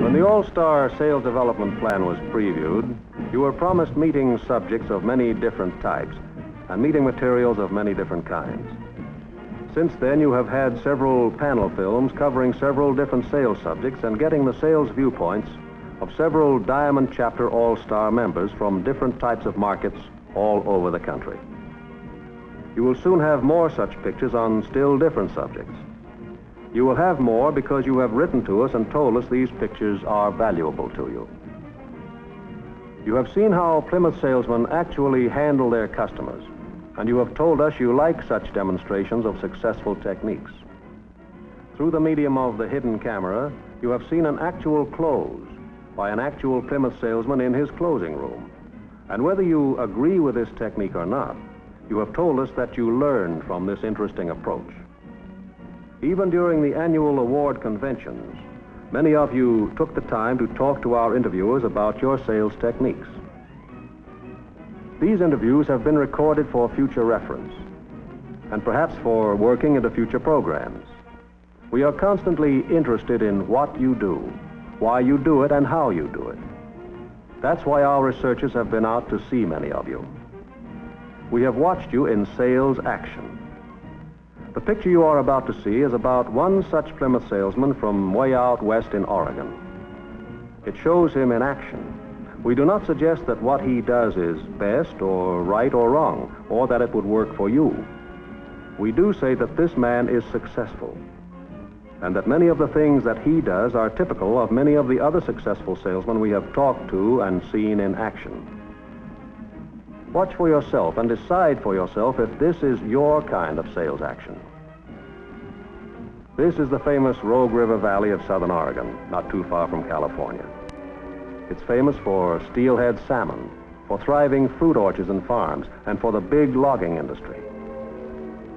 When the All-Star Sales Development Plan was previewed, you were promised meeting subjects of many different types and meeting materials of many different kinds. Since then, you have had several panel films covering several different sales subjects and getting the sales viewpoints of several Diamond Chapter All-Star members from different types of markets all over the country. You will soon have more such pictures on still different subjects. You will have more because you have written to us and told us these pictures are valuable to you. You have seen how Plymouth salesmen actually handle their customers, and you have told us you like such demonstrations of successful techniques. Through the medium of the hidden camera, you have seen an actual close by an actual Plymouth salesman in his closing room. And whether you agree with this technique or not, you have told us that you learned from this interesting approach. Even during the annual award conventions, many of you took the time to talk to our interviewers about your sales techniques. These interviews have been recorded for future reference, and perhaps for working into future programs. We are constantly interested in what you do, why you do it, and how you do it. That's why our researchers have been out to see many of you. We have watched you in sales action. The picture you are about to see is about one such Plymouth salesman from way out west in Oregon. It shows him in action. We do not suggest that what he does is best or right or wrong, or that it would work for you. We do say that this man is successful, and that many of the things that he does are typical of many of the other successful salesmen we have talked to and seen in action. Watch for yourself and decide for yourself if this is your kind of sales action. This is the famous Rogue River Valley of southern Oregon, not too far from California. It's famous for steelhead salmon, for thriving fruit orchards and farms, and for the big logging industry.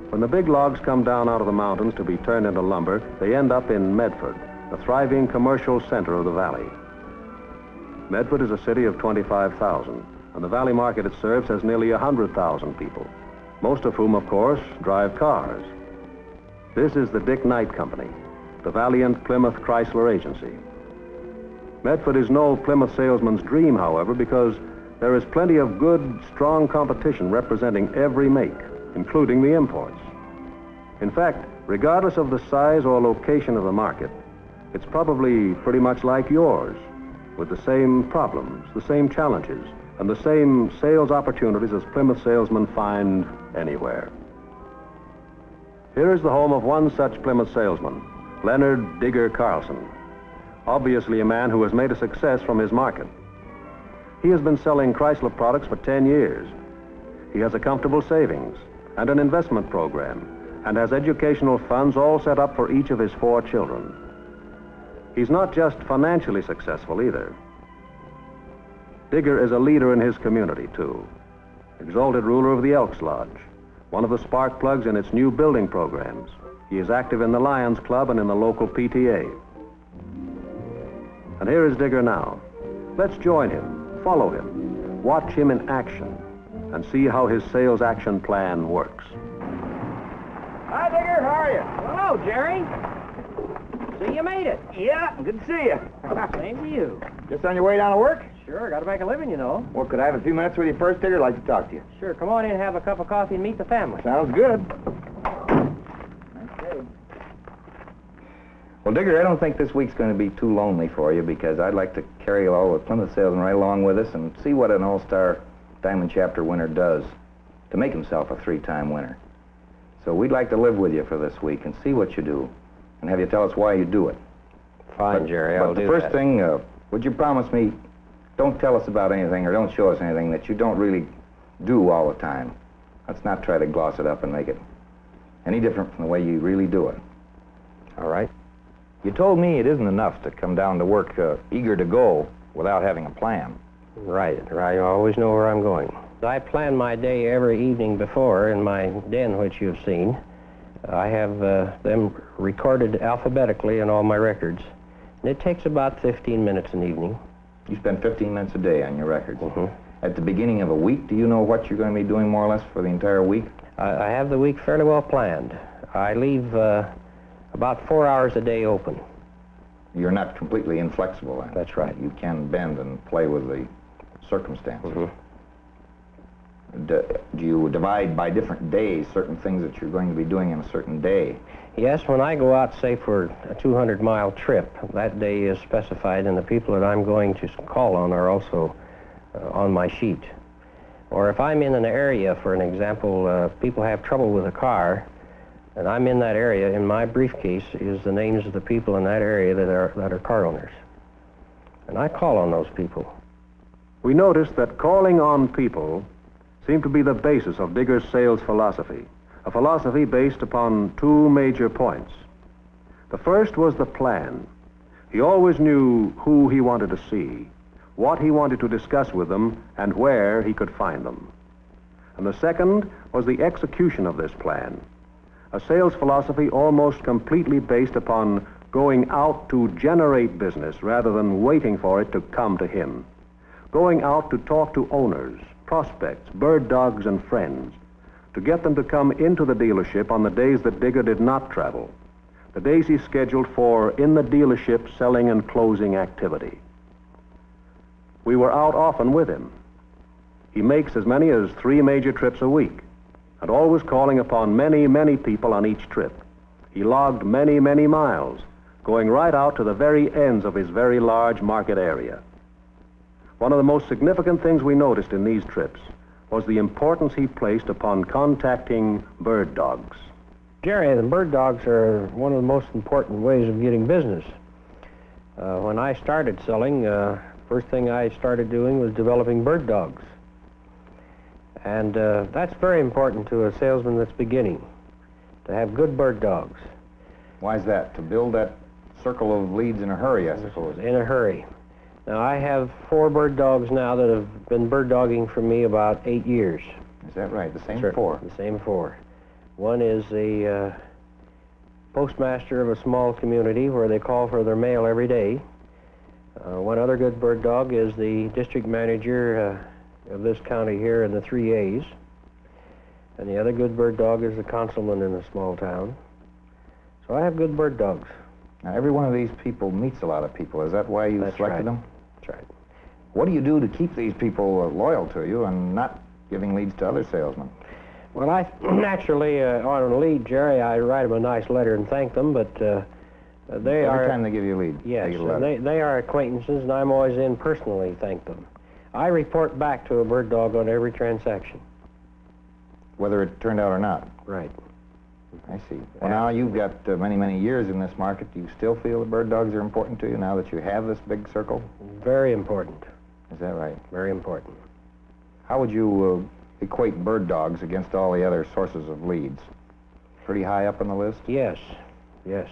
When the big logs come down out of the mountains to be turned into lumber, they end up in Medford, the thriving commercial center of the valley. Medford is a city of 25,000. And the valley market it serves has nearly 100,000 people, most of whom, of course, drive cars. This is the Dick Knight Company, the valiant Plymouth Chrysler agency. Medford is no Plymouth salesman's dream, however, because there is plenty of good, strong competition representing every make, including the imports. In fact, regardless of the size or location of the market, it's probably pretty much like yours, with the same problems, the same challenges, and the same sales opportunities as Plymouth salesmen find anywhere. Here is the home of one such Plymouth salesman, Leonard Digger Carlson, obviously a man who has made a success from his market. He has been selling Chrysler products for 10 years. He has a comfortable savings and an investment program, and has educational funds all set up for each of his 4 children. He's not just financially successful either. Digger is a leader in his community, too. Exalted ruler of the Elks Lodge, one of the spark plugs in its new building programs. He is active in the Lions Club and in the local PTA. And here is Digger now. Let's join him, follow him, watch him in action, and see how his sales action plan works. Hi, Digger. How are you? Hello, Jerry. So you made it. Yeah, good to see you. Same to you. Just on your way down to work? Sure, got to make a living, you know. Well, could I have a few minutes with you first, Digger? I'd like to talk to you. Sure, come on in, have a cup of coffee, and meet the family. Sounds good. Okay. Well, Digger, I don't think this week's going to be too lonely for you, because I'd like to carry all the Plymouth salesmen right along with us and see what an All-Star Diamond Chapter winner does to make himself a 3-time winner. So we'd like to live with you for this week and see what you do, and have you tell us why you do it. Fine, Jerry, I'll do that. But the first thing, would you promise me, don't tell us about anything or don't show us anything that you don't really do all the time. Let's not try to gloss it up and make it any different from the way you really do it. All right. You told me it isn't enough to come down to work eager to go without having a plan. Right. I always know where I'm going. I plan my day every evening before in my den, which you've seen. I have them recorded alphabetically in all my records. And it takes about 15 minutes an evening. You spend 15 minutes a day on your records. Mm-hmm. At the beginning of a week, do you know what you're going to be doing more or less for the entire week? I have the week fairly well planned. I leave About 4 hours a day open. You're not completely inflexible then. That's right. You can bend and play with the circumstances. Mm-hmm. Do you divide by different days certain things that you're going to be doing in a certain day? Yes, when I go out, say, for a 200-mile trip, that day is specified, and the people that I'm going to call on are also on my sheet. Or if I'm in an area, for an example, people have trouble with a car, and I'm in that area, in my briefcase is the names of the people in that area that are car owners. And I call on those people. We noticed that calling on people seemed to be the basis of Digger's sales philosophy, a philosophy based upon two major points. The first was the plan. He always knew who he wanted to see, what he wanted to discuss with them, and where he could find them. And the second was the execution of this plan, a sales philosophy almost completely based upon going out to generate business rather than waiting for it to come to him. Going out to talk to owners, prospects, bird dogs, and friends, to get them to come into the dealership on the days that Digger did not travel, the days he scheduled for in the dealership selling and closing activity. We were out often with him. He makes as many as 3 major trips a week, and always calling upon many, many people on each trip. He logged many, many miles, going right out to the very ends of his very large market area. One of the most significant things we noticed in these trips was the importance he placed upon contacting bird dogs. Jerry, the bird dogs are one of the most important ways of getting business. When I started selling, first thing I started doing was developing bird dogs. And that's very important to a salesman that's beginning, to have good bird dogs. Why is that? To build that circle of leads in a hurry, I suppose. In a hurry. Now, I have 4 bird dogs now that have been bird dogging for me about 8 years. Is that right? The same Sure, 4? The same 4. One is the postmaster of a small community where they call for their mail every day. One other good bird dog is the district manager of this county here in the 3 A's. And the other good bird dog is the councilman in a small town. So I have good bird dogs. Now, every one of these people meets a lot of people. Is that why you selected them? That's right. What do you do to keep these people loyal to you and not giving leads to other salesmen? Well, I naturally, on a lead, Jerry, I write them a nice letter and thank them, but they Every time they give you a lead, yes, they get a letter. They are acquaintances, and I'm always in personally thank them. I report back to a bird dog on every transaction. Whether it turned out or not? Right. I see. Well, now you've got many, many years in this market. Do you still feel the bird dogs are important to you now that you have this big circle? Very important. Is that right? Very important. How would you equate bird dogs against all the other sources of leads? Pretty high up on the list? Yes, yes.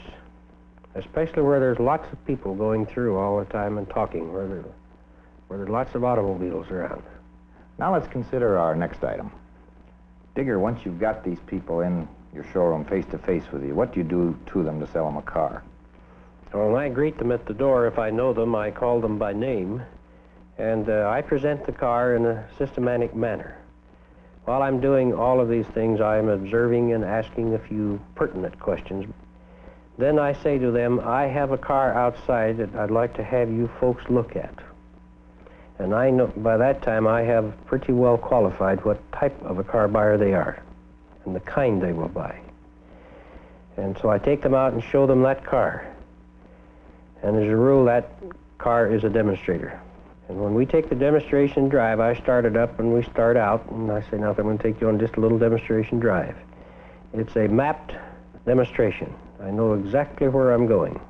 Especially where there's lots of people going through all the time and talking, where there's lots of automobiles around. Now let's consider our next item. Digger, once you've got these people in your showroom face-to-face with you, what do you do to them to sell them a car? Well, when I greet them at the door, if I know them, I call them by name, and I present the car in a systematic manner. While I'm doing all of these things, I'm observing and asking a few pertinent questions. Then I say to them, I have a car outside that I'd like to have you folks look at. And I know by that time I have pretty well qualified what type of a car buyer they are and the kind they will buy. And so I take them out and show them that car. And as a rule, that car is a demonstrator. And when we take the demonstration drive, I start it up and we start out, and I say, now I'm going to take you on just a little demonstration drive. It's a mapped demonstration. I know exactly where I'm going.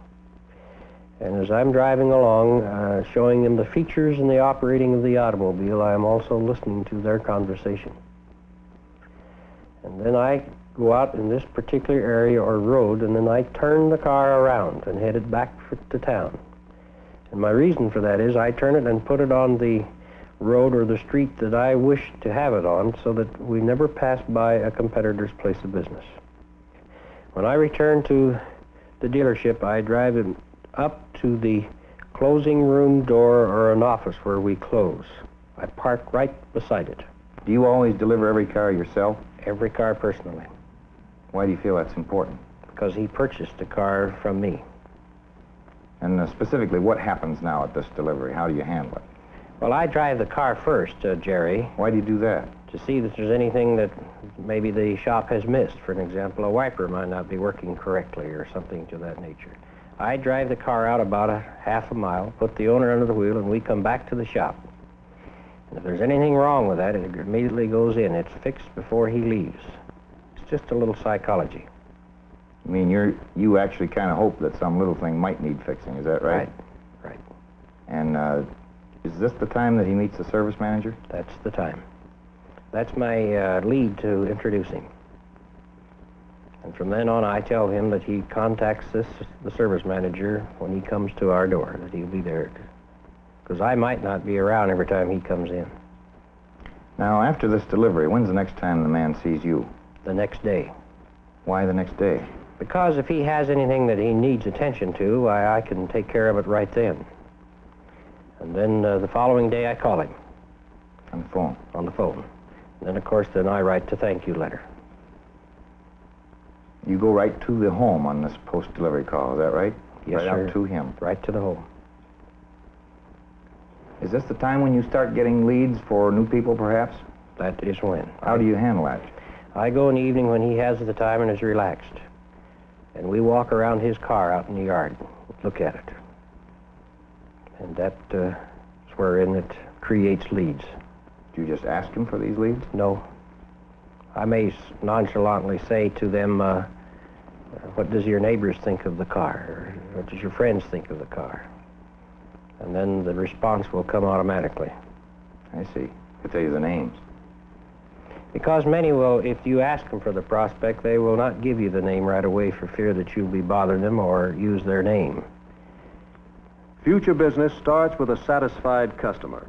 And as I'm driving along, showing them the features and the operating of the automobile, I am also listening to their conversation. And then I go out in this particular area or road, and then I turn the car around and head it back to town. And my reason for that is I turn it and put it on the road or the street that I wish to have it on so that we never pass by a competitor's place of business. When I return to the dealership, I drive it up to the closing room door or an office where we close. I park right beside it. Do you always deliver every car yourself? Every car personally. Why do you feel that's important? because he purchased the car from me. And specifically, what happens now at this delivery? How do you handle it? Well, I drive the car first, Jerry, Why do you do that? to see that there's anything that maybe the shop has missed. For an example, a wiper might not be working correctly or something to that nature. I drive the car out about a half a mile, put the owner under the wheel, and we come back to the shop. And if there's anything wrong with that, it immediately goes in. It's fixed before he leaves. It's just a little psychology. I mean, you actually kind of hope that some little thing might need fixing, is that right? Right. And is this the time that he meets the service manager? That's the time. That's my lead to introduce him. And from then on, I tell him that he contacts the service manager when he comes to our door, that he'll be there. Because I might not be around every time he comes in. Now, after this delivery, when's the next time the man sees you? The next day. Why the next day? Because if he has anything that he needs attention to, I can take care of it right then. And then the following day, I call him. On the phone? On the phone. And then, of course, then I write the thank you letter. You go right to the home on this post-delivery call, is that right? Yes, right sir. out to him. Right to the home. Is this the time when you start getting leads for new people, perhaps? That is when. How do you handle that? I go in the evening when he has the time and is relaxed. And we walk around his car out in the yard, look at it. And that's wherein it creates leads. Do you just ask him for these leads? No. I may nonchalantly say to them, what does your neighbors think of the car? Or what does your friends think of the car? And then the response will come automatically. I see. He'll tell you the names. Because many will, if you ask them for the prospect, they will not give you the name right away for fear that you'll be bothering them or use their name. Future business starts with a satisfied customer.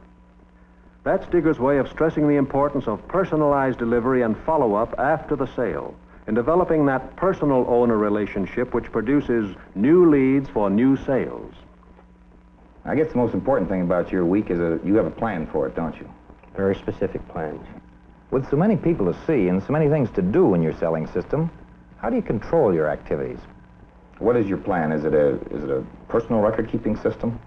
That's Digger's way of stressing the importance of personalized delivery and follow-up after the sale, in developing that personal owner relationship which produces new leads for new sales. I guess the most important thing about your week is that you have a plan for it, don't you? Very specific plans. With so many people to see and so many things to do in your selling system, how do you control your activities? What is your plan? Is it a personal record-keeping system?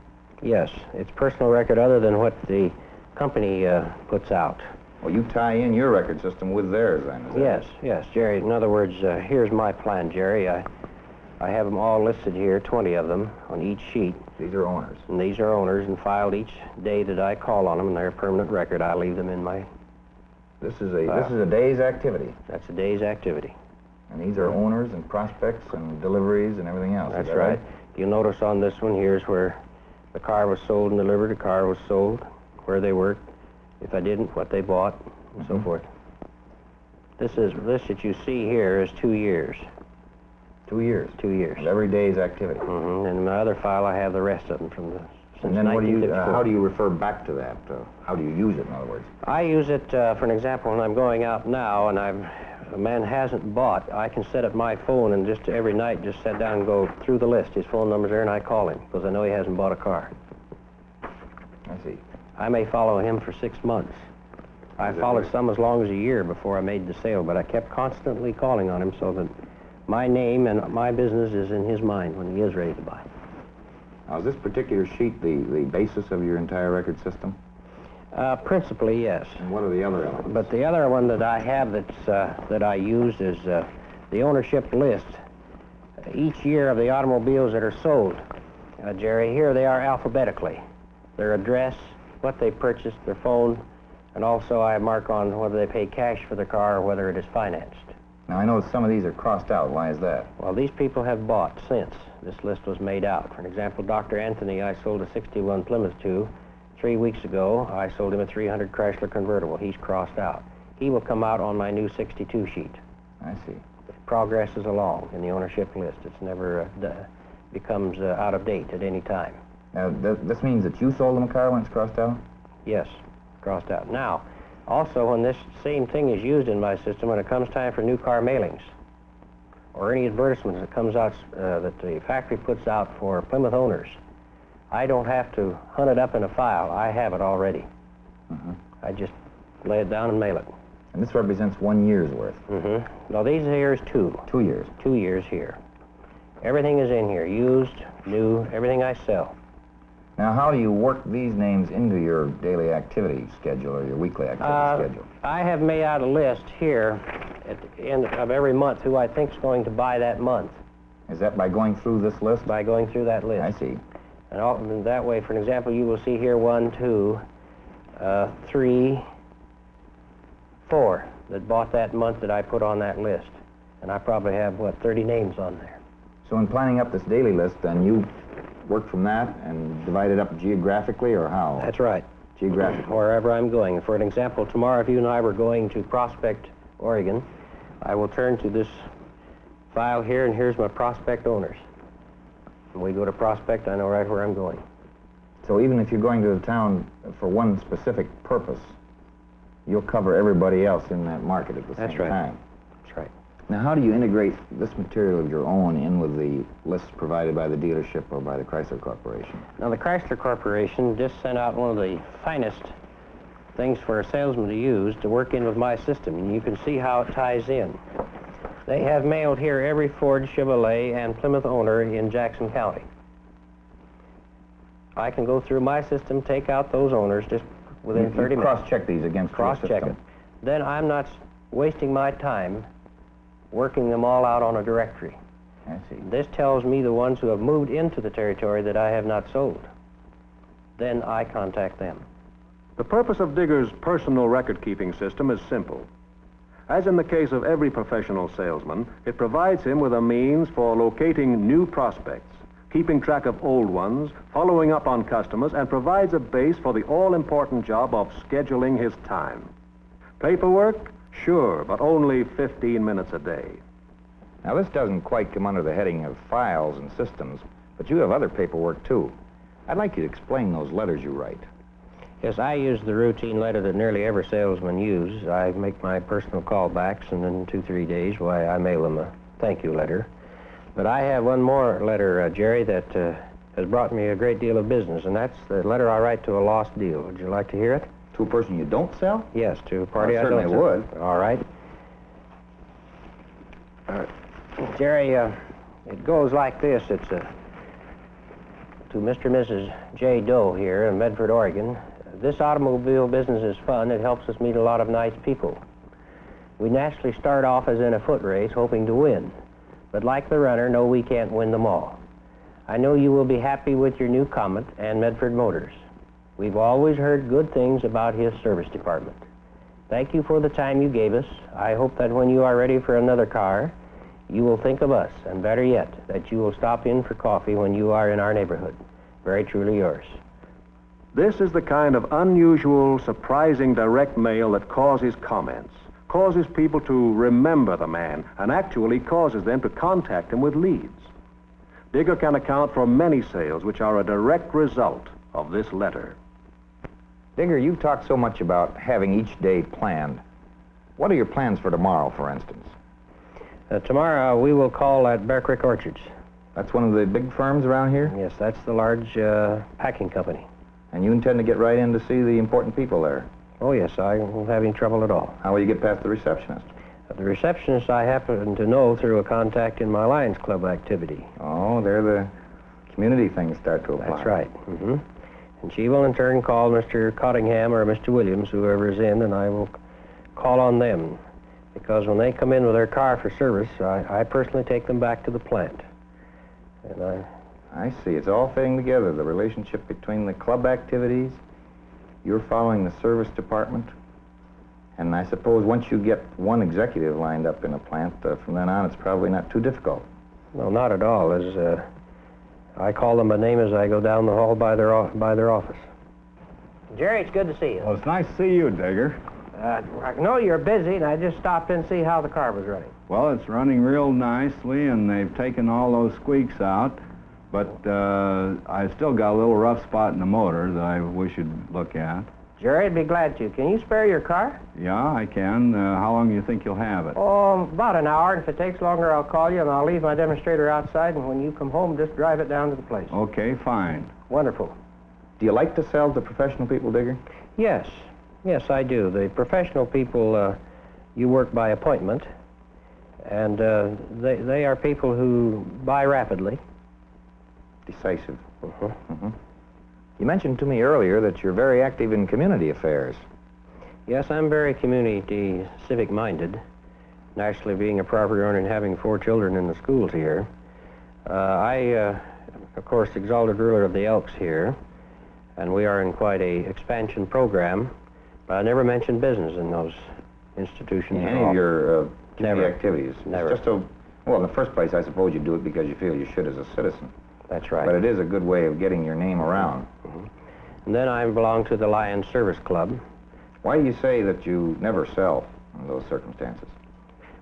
Yes, it's personal record other than what the company puts out. Well, you tie in your record system with theirs, then, is that it? Yes, Jerry. In other words, here's my plan, Jerry. I have them all listed here, 20 of them, on each sheet. These are owners. And these are owners, and filed each day that I call on them, and they're a permanent record. I leave them in my... This is a day's activity. That's a day's activity. And these are owners and prospects and deliveries and everything else. That's is that right. You'll notice on this one, here's where the car was sold and delivered, the car was sold, where they worked, if I didn't, what they bought, and so forth. This that you see here is 2 years. 2 years? 2 years. Of every day's activity. And in my other file, I have the rest of them from the... And then how do you refer back to that? How do you use it, in other words? I use it, for an example, when I'm going out now and a man hasn't bought, I can set up my phone and just every night just sit down and go through the list. His phone number's there and I call him because I know he hasn't bought a car. I see. I may follow him for 6 months. I followed some as long as a year before I made the sale, but I kept constantly calling on him so that my name and my business is in his mind when he is ready to buy. Now, is this particular sheet the basis of your entire record system? Principally, yes. And what are the other elements? But the other one that I have that I use is the ownership list. Each year of the automobiles that are sold, Jerry, here they are alphabetically. Their address, what they purchased, their phone, and also I mark on whether they pay cash for the car or whether it is financed. Now, I know some of these are crossed out. Why is that? Well, these people have bought since this list was made out. For an example, Dr. Anthony, I sold a 61 Plymouth to. 3 weeks ago, I sold him a 300 Chrysler convertible. He's crossed out. He will come out on my new 62 sheet. I see. It progresses along in the ownership list. It's never becomes out of date at any time. Now, this means that you sold them a car when it's crossed out? Yes, crossed out. Now, also, when this same thing is used in my system, when it comes time for new car mailings, or any advertisements that comes out that the factory puts out for Plymouth owners, I don't have to hunt it up in a file. I have it already. I just lay it down and mail it. And this represents 1 year's worth. Mm-hmm. No, these here is 2. 2 years. 2 years here. Everything is in here, used, new, everything I sell. Now, how do you work these names into your daily activity schedule or your weekly activity schedule? I have made out a list here at the end of every month who I think is going to buy that month. Is that by going through this list? By going through that list. I see. And that way, for an example, you will see here 1, 2, 3, 4 that bought that month that I put on that list. And I probably have, 30 names on there. So in planning up this daily list, then you work from that and divide it up geographically, or how? That's right. Geographically. Wherever I'm going. For an example, tomorrow, if you and I were going to Prospect, Oregon, I will turn to this file here, and here's my Prospect owners. When we go to Prospect, I know right where I'm going. So even if you're going to the town for one specific purpose, you'll cover everybody else in that market at the same time. That's right. Now, how do you integrate this material of your own in with the lists provided by the dealership or by the Chrysler Corporation? Now, the Chrysler Corporation just sent out one of the finest things for a salesman to use to work in with my system, and you can see how it ties in. They have mailed here every Ford, Chevrolet, and Plymouth owner in Jackson County. I can go through my system, take out those owners just within 30 minutes. Cross-check these against your system. Cross-check it. Then I'm not wasting my time working them all out on a directory. I see. This tells me the ones who have moved into the territory that I have not sold. Then I contact them. The purpose of Digger's personal record-keeping system is simple. As in the case of every professional salesman, it provides him with a means for locating new prospects, keeping track of old ones, following up on customers, and provides a base for the all-important job of scheduling his time. Paperwork? Sure, but only 15 minutes a day. Now, this doesn't quite come under the heading of files and systems, but you have other paperwork, too. I'd like you to explain those letters you write. Yes, I use the routine letter that nearly every salesman uses. I make my personal callbacks, and in 2-3 days, why, I mail them a thank you letter. But I have one more letter, Jerry, that has brought me a great deal of business, and that's the letter I write to a lost deal. Would you like to hear it? To a person you don't sell? Yes, to a party I don't certainly would. All right. Jerry, it goes like this. It's to Mr. and Mrs. J. Doe here in Medford, Oregon. This automobile business is fun. It helps us meet a lot of nice people. We naturally start off as in a foot race, hoping to win. But like the runner, no, we can't win them all. I know you will be happy with your new Comet and Medford Motors. We've always heard good things about his service department. Thank you for the time you gave us. I hope that when you are ready for another car, you will think of us, and better yet, that you will stop in for coffee when you are in our neighborhood. Very truly yours. This is the kind of unusual, surprising direct mail that causes comments, causes people to remember the man, and actually causes them to contact him with leads. Digger can account for many sales which are a direct result of this letter. Digger, you've talked so much about having each day planned. What are your plans for tomorrow, for instance? Tomorrow, we will call at Bear Creek Orchards. That's one of the big firms around here? Yes, that's the large packing company. And you intend to get right in to see the important people there? Oh, yes, I won't have any trouble at all. How will you get past the receptionist? The receptionist I happen to know through a contact in my Lions Club activity. Oh, there the community things start to apply. That's right. Mm-hmm. And she will in turn call Mr. Cottingham or Mr. Williams, whoever is in, and I will call on them. Because when they come in with their car for service, I personally take them back to the plant. And I see. It's all fitting together, the relationship between the club activities, you're following the service department, and I suppose once you get one executive lined up in a plant, from then on it's probably not too difficult. No, not at all. As I call them by name as I go down the hall by their office. Jerry, it's good to see you. Well, it's nice to see you, Digger. I know you're busy, and I just stopped in to see how the car was running. Well, it's running real nicely, and they've taken all those squeaks out, but I still got a little rough spot in the motor that I wish you'd look at. Jerry, I'd be glad to. Can you spare your car? Yeah, I can. How long do you think you'll have it? Oh, about an hour, and if it takes longer, I'll call you, and I'll leave my demonstrator outside, and when you come home, just drive it down to the place. Okay, fine. Wonderful. Do you like to sell to professional people, Digger? Yes. Yes, I do. The professional people you work by appointment, and they are people who buy rapidly. Decisive. You mentioned to me earlier that you're very active in community affairs. Yes, I'm very community civic-minded, naturally being a property owner and having 4 children in the schools here. I, of course, exalted ruler of the Elks here, and we are in quite a expansion program, but I never mentioned business in those institutions. In any of your community activities? Never. It's just so, well, in the first place, I suppose you do it because you feel you should as a citizen. That's right. But it is a good way of getting your name around. And then I belong to the Lions Service Club. Why do you say that you never sell in those circumstances?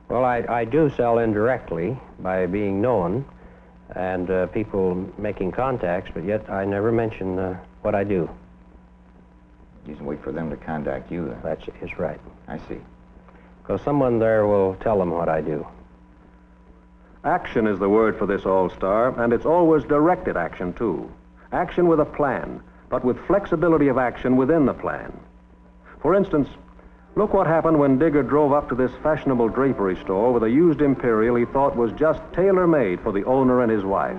Well, I do sell indirectly by being known and people making contacts, but yet I never mention what I do. You just wait for them to contact you then? That is right. I see. Because someone there will tell them what I do. Action is the word for this all-star, and it's always directed action, too. Action with a plan, but with flexibility of action within the plan. For instance, look what happened when Digger drove up to this fashionable drapery store with a used Imperial he thought was just tailor-made for the owner and his wife.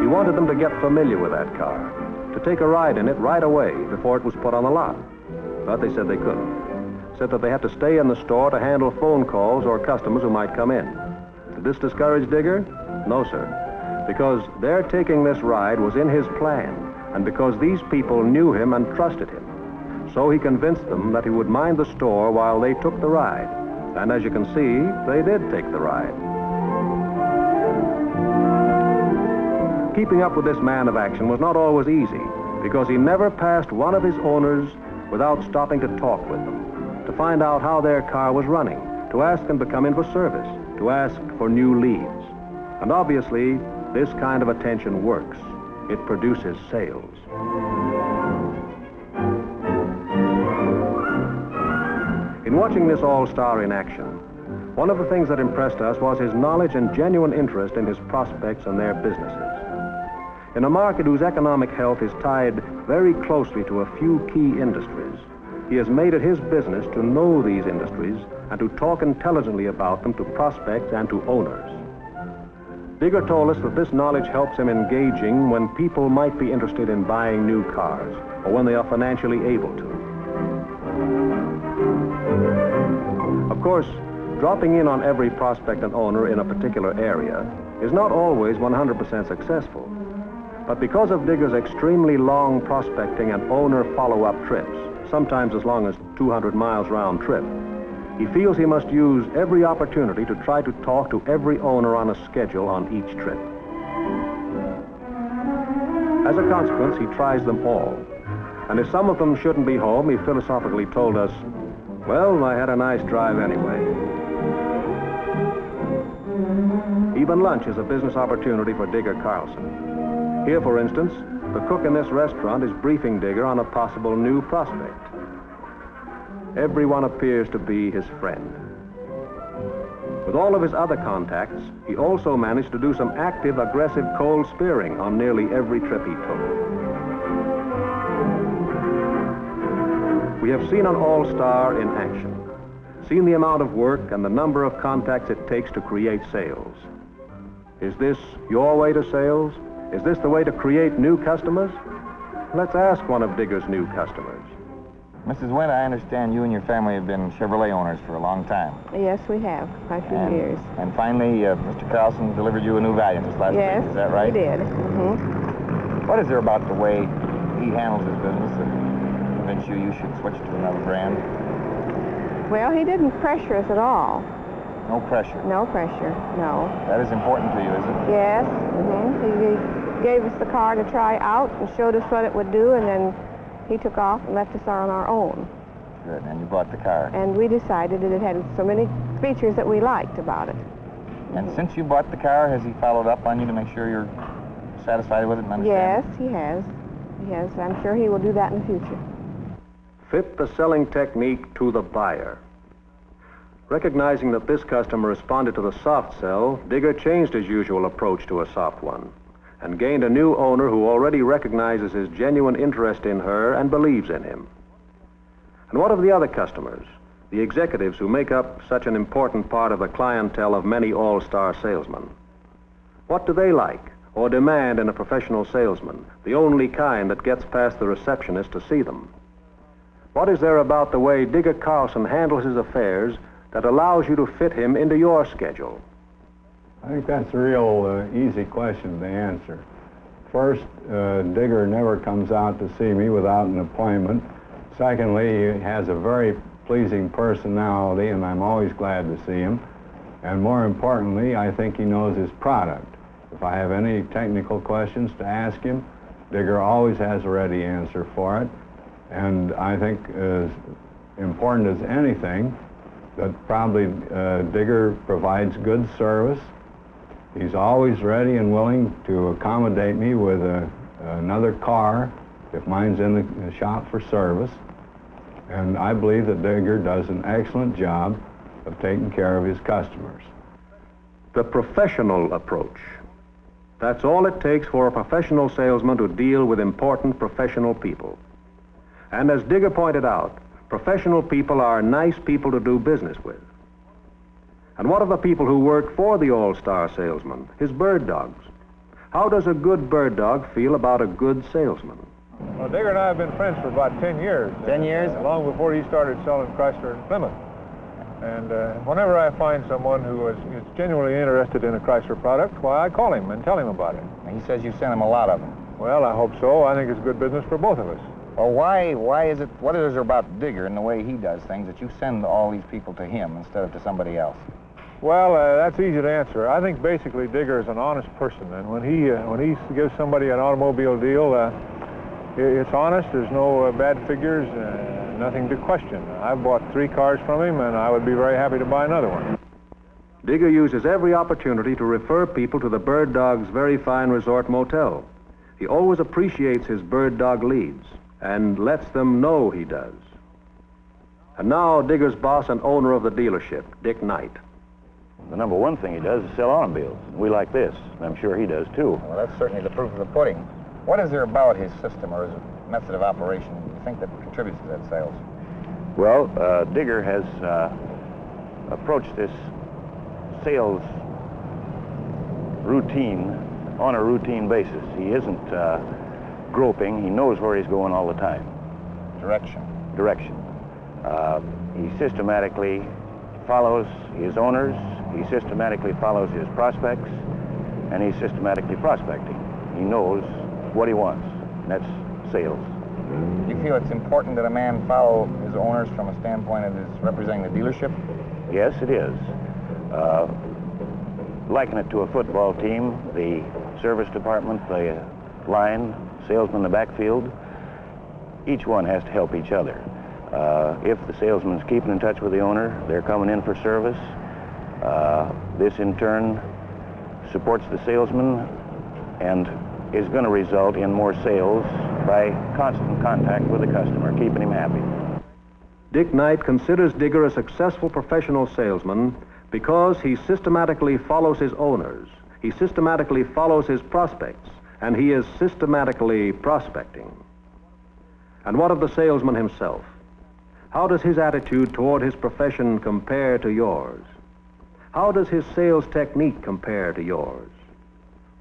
He wanted them to get familiar with that car, to take a ride in it right away before it was put on the lot. But they said they couldn't. Said that they had to stay in the store to handle phone calls or customers who might come in. Did this discourage Digger? No, sir. Because their taking this ride was in his plan, and because these people knew him and trusted him. So he convinced them that he would mind the store while they took the ride. And as you can see, they did take the ride. Keeping up with this man of action was not always easy, because he never passed one of his owners without stopping to talk with them, to find out how their car was running, to ask them to come in for service, to ask for new leads. And obviously, this kind of attention works. It produces sales. In watching this all-star in action, one of the things that impressed us was his knowledge and genuine interest in his prospects and their businesses. In a market whose economic health is tied very closely to a few key industries, he has made it his business to know these industries and to talk intelligently about them to prospects and to owners. Digger told us that this knowledge helps him engaging when people might be interested in buying new cars or when they are financially able to. Of course, dropping in on every prospect and owner in a particular area is not always 100% successful. But because of Digger's extremely long prospecting and owner follow-up trips, sometimes as long as 200 miles round trip, he feels he must use every opportunity to try to talk to every owner on a schedule on each trip. As a consequence, he tries them all. And if some of them shouldn't be home, he philosophically told us, well, I had a nice drive anyway. Even lunch is a business opportunity for Digger Carlson. Here, for instance, the cook in this restaurant is briefing Digger on a possible new prospect. Everyone appears to be his friend. With all of his other contacts, he also managed to do some active, aggressive cold spearing on nearly every trip he took. We have seen an all-star in action, seen the amount of work and the number of contacts it takes to create sales. Is this your way to sales? Is this the way to create new customers? Let's ask one of Digger's new customers. Mrs. Wynn, I understand you and your family have been Chevrolet owners for a long time. Yes, we have, quite a few years. And finally, Mr. Carlson delivered you a new Valiant this last week, is that right? Yes, he did. What is there about the way he handles his business that convinced you should switch to another brand? Well, he didn't pressure us at all. No pressure? No pressure, no. That is important to you, is it? Yes, he gave us the car to try out and showed us what it would do, and then he took off and left us on our own. Good, and you bought the car. And we decided that it had so many features that we liked about it. And since you bought the car, has he followed up on you to make sure you're satisfied with it and understand Yes, he has. Yes, I'm sure he will do that in the future. Fit the selling technique to the buyer. Recognizing that this customer responded to the soft sell, Digger changed his usual approach to a soft one. and gained a new owner who already recognizes his genuine interest in her and believes in him. And what of the other customers, the executives who make up such an important part of the clientele of many all-star salesmen? What do they like or demand in a professional salesman, the only kind that gets past the receptionist to see them? What is there about the way Digger Carlson handles his affairs that allows you to fit him into your schedule? I think that's a real easy question to answer. First, Digger never comes out to see me without an appointment. Secondly, he has a very pleasing personality, and I'm always glad to see him. And more importantly, I think he knows his product. If I have any technical questions to ask him, Digger always has a ready answer for it. And I think as important as anything, that probably Digger provides good service. He's always ready and willing to accommodate me with another car if mine's in the shop for service. And I believe that Digger does an excellent job of taking care of his customers. The professional approach. That's all it takes for a professional salesman to deal with important professional people. And as Digger pointed out, professional people are nice people to do business with. And what of the people who work for the all-star salesman, his bird dogs? How does a good bird dog feel about a good salesman? Well, Digger and I have been friends for about 10 years. 10 years? Long before he started selling Chrysler in Plymouth. And whenever I find someone who is genuinely interested in a Chrysler product, why, I call him and tell him about it. He says you sent him a lot of them. Well, I hope so. I think it's good business for both of us. Well, why is it, what is it about Digger and the way he does things that you send all these people to him instead of to somebody else? Well, that's easy to answer. I think basically Digger is an honest person, and when he gives somebody an automobile deal, it's honest. There's no bad figures, nothing to question. I've bought 3 cars from him, and I would be very happy to buy another one. Digger uses every opportunity to refer people to the Bird Dog's very fine resort motel. He always appreciates his bird dog leads and lets them know he does. And now Digger's boss and owner of the dealership, Dick Knight. The number one thing he does is sell automobiles. We like this, and I'm sure he does too. Well, that's certainly the proof of the pudding. What is there about his system or his method of operation you think that contributes to that sales? Well, Digger has approached this sales routine on a routine basis. He isn't groping. He knows where he's going all the time. Direction. He systematically follows his owners, he systematically follows his prospects, and he's systematically prospecting. He knows what he wants, and that's sales. Do you feel it's important that a man follow his owners from a standpoint of his representing the dealership? Yes, it is. Liken it to a football team, the service department, the line, salesman in the backfield, each one has to help each other. If the salesman's keeping in touch with the owner, they're coming in for service. This in turn supports the salesman and is going to result in more sales by constant contact with the customer, keeping him happy. Dick Knight considers Digger a successful professional salesman because he systematically follows his owners, he systematically follows his prospects, and he is systematically prospecting. And what of the salesman himself? How does his attitude toward his profession compare to yours? How does his sales technique compare to yours?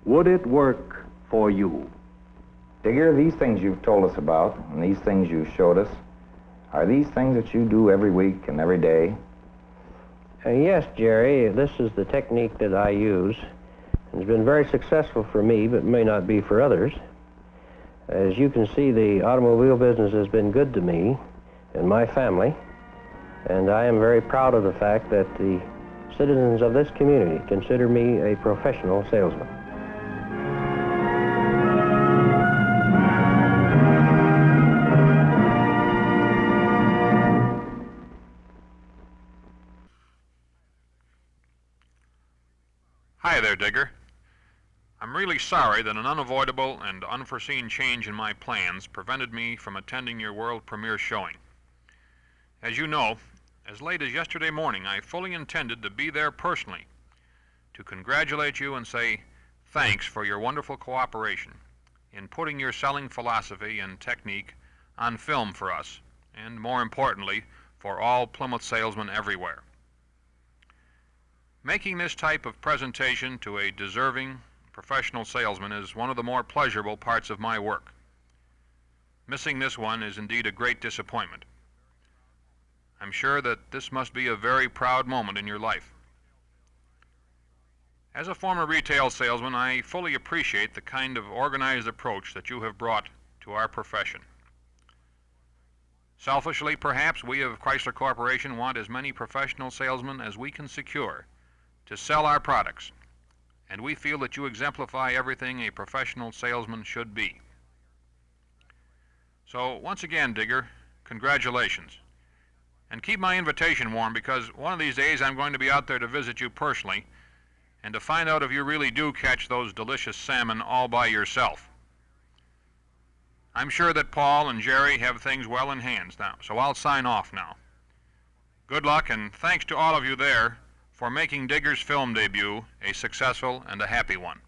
Would it work for you? Digger, these things you've told us about and these things you showed us, are these things that you do every week and every day? Yes, Jerry, this is the technique that I use. It's been very successful for me, but may not be for others. As you can see, the automobile business has been good to me and my family, and I am very proud of the fact that the citizens of this community consider me a professional salesman. Hi there, Digger. I'm really sorry that an unavoidable and unforeseen change in my plans prevented me from attending your world premiere showing. As you know, as late as yesterday morning, I fully intended to be there personally to congratulate you and say thanks for your wonderful cooperation in putting your selling philosophy and technique on film for us, and more importantly, for all Plymouth salesmen everywhere. Making this type of presentation to a deserving professional salesman is one of the more pleasurable parts of my work. Missing this one is indeed a great disappointment. I'm sure that this must be a very proud moment in your life. As a former retail salesman, I fully appreciate the kind of organized approach that you have brought to our profession. Selfishly, perhaps, we of Chrysler Corporation want as many professional salesmen as we can secure to sell our products, and we feel that you exemplify everything a professional salesman should be. So, once again, Digger, congratulations. And keep my invitation warm, because one of these days I'm going to be out there to visit you personally and to find out if you really do catch those delicious salmon all by yourself. I'm sure that Paul and Jerry have things well in hand now, so I'll sign off now. Good luck, and thanks to all of you there for making Digger's film debut a successful and a happy one.